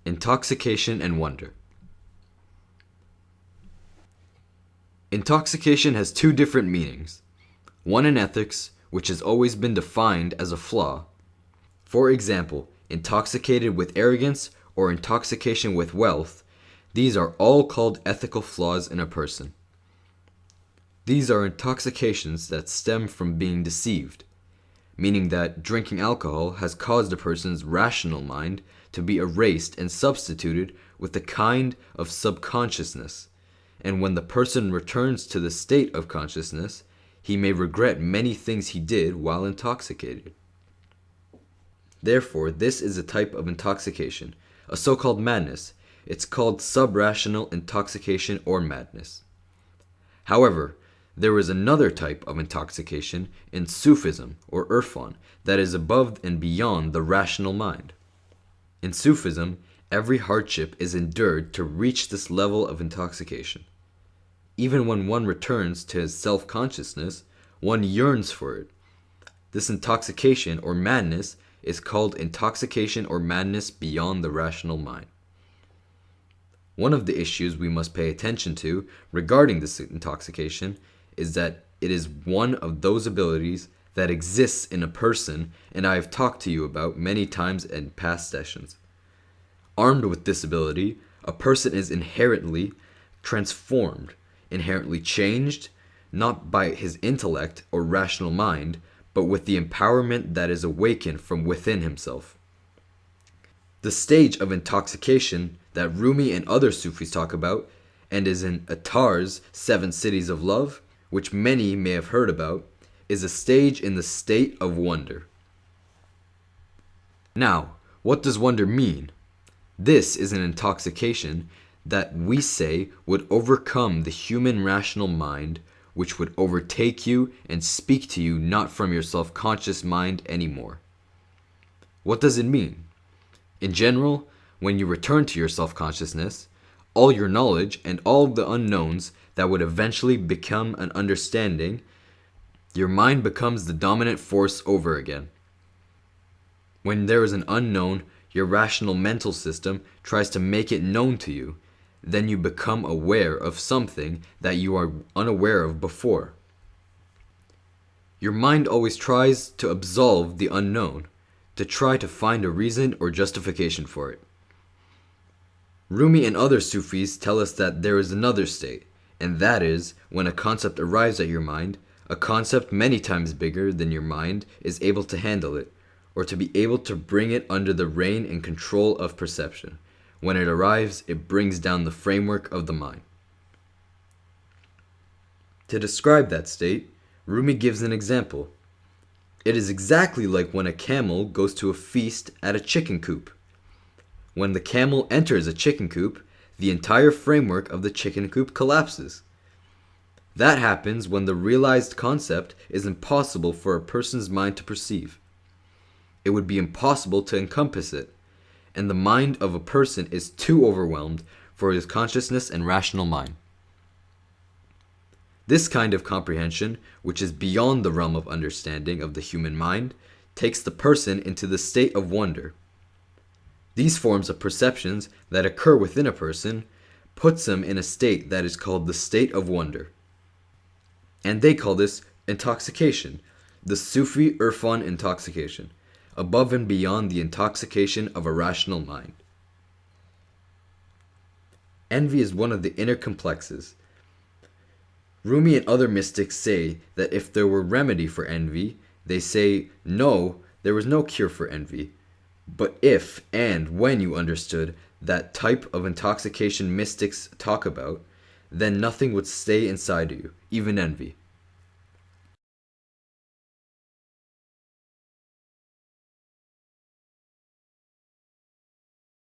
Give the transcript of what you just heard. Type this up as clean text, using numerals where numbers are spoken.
Intoxication and wonder. Intoxication has two different meanings. One in ethics, which has always been defined as a flaw. For example, intoxicated with arrogance or intoxication with wealth, these are all called ethical flaws in a person. These are intoxications that stem from being deceived, meaning that drinking alcohol has caused a person's rational mind to be erased and substituted with a kind of subconsciousness, and when the person returns to the state of consciousness, he may regret many things he did while intoxicated. Therefore, this is a type of intoxication, a so-called madness. It's called subrational intoxication or madness. However, there is another type of intoxication in Sufism or Irfan that is above and beyond the rational mind. In Sufism, every hardship is endured to reach this level of intoxication. Even when one returns to his self-consciousness, one yearns for it. This intoxication or madness is called intoxication or madness beyond the rational mind. One of the issues we must pay attention to regarding this intoxication is that it is one of those abilities that exists in a person, and I have talked to you about many times in past sessions. Armed with this ability, a person is inherently transformed, inherently changed, not by his intellect or rational mind, but with the empowerment that is awakened from within himself. The stage of intoxication that Rumi and other Sufis talk about, and is in Attar's 7 Cities of Love, which many may have heard about, is a stage in the state of wonder. Now, what does wonder mean? This is an intoxication that we say would overcome the human rational mind, which would overtake you and speak to you not from your self-conscious mind anymore. What does it mean? In general, when you return to your self-consciousness, all your knowledge and all the unknowns that would eventually become an understanding, your mind becomes the dominant force over again. When there is an unknown, your rational mental system tries to make it known to you. Then you become aware of something that you are unaware of before. Your mind always tries to absolve the unknown, to try to find a reason or justification for it. Rumi and other Sufis tell us that there is another state, and that is when a concept arrives at your mind, a concept many times bigger than your mind is able to handle it, or to be able to bring it under the reign and control of perception. When it arrives, it brings down the framework of the mind. To describe that state, Rumi gives an example. It is exactly like when a camel goes to a feast at a chicken coop. When the camel enters a chicken coop, the entire framework of the chicken coop collapses. That happens when the realized concept is impossible for a person's mind to perceive. It would be impossible to encompass it, and the mind of a person is too overwhelmed for his consciousness and rational mind. This kind of comprehension, which is beyond the realm of understanding of the human mind, takes the person into the state of wonder. These forms of perceptions that occur within a person puts him in a state that is called the state of wonder. And they call this intoxication, the Sufi Irfan intoxication, above and beyond the intoxication of a rational mind. Envy is one of the inner complexes. Rumi and other mystics say that if there were remedy for envy, they say, no, there was no cure for envy. But if and when you understood that type of intoxication mystics talk about, then nothing would stay inside you, even envy.